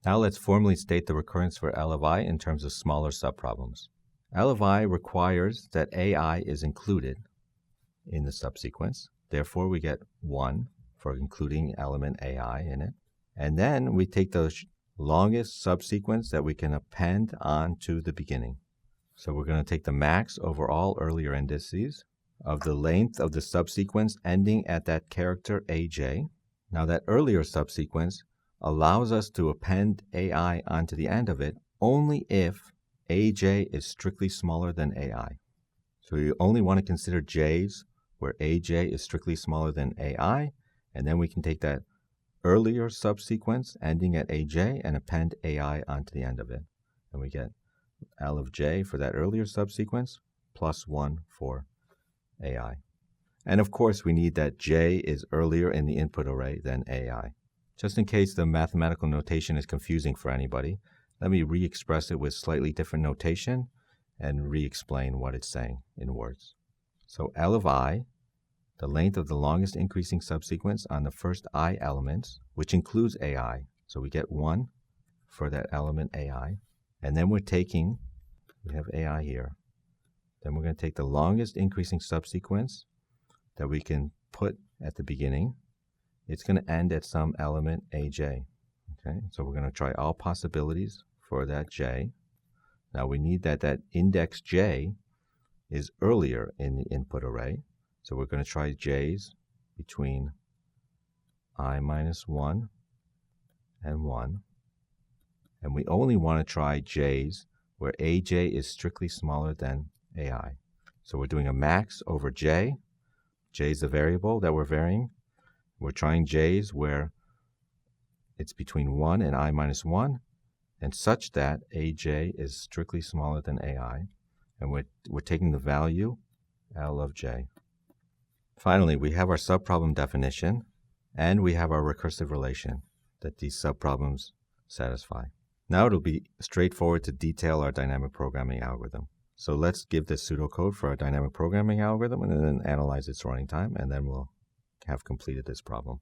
Now let's formally state the recurrence for L of I in terms of smaller subproblems. L of I requires that AI is included in the subsequence. Therefore, we get 1 for including element AI in it. And then we take the longest subsequence that we can append onto the beginning. So we're going to take the max over all earlier indices of the length of the subsequence ending at that character AJ. Now that earlier subsequence allows us to append AI onto the end of it only if AJ is strictly smaller than AI. So you only want to consider J's where AJ is strictly smaller than AI, and then we can take that earlier subsequence ending at AJ and append AI onto the end of it. And we get L of J for that earlier subsequence plus 1 for AI. And of course, we need that J is earlier in the input array than AI. Just in case the mathematical notation is confusing for anybody, let me re-express it with slightly different notation and re-explain what it's saying in words. So L of I, the length of the longest increasing subsequence on the first I elements, which includes AI. So we get 1 for that element AI. And then we have AI here. Then we're going to take the longest increasing subsequence that we can put at the beginning. It's going to end at some element AJ. Okay, so we're going to try all possibilities for that J. Now we need that index J is earlier in the input array. So we're going to try J's between I minus 1 and 1. And we only want to try J's where AJ is strictly smaller than AI. So we're doing a max over J. J is the variable that we're varying. We're trying J's where it's between 1 and I minus 1, and such that AJ is strictly smaller than AI. And we're taking the value L of J. Finally, we have our subproblem definition, and we have our recursive relation that these subproblems satisfy. Now it'll be straightforward to detail our dynamic programming algorithm. So let's give this pseudocode for our dynamic programming algorithm and then analyze its running time, and then we'll have completed this problem.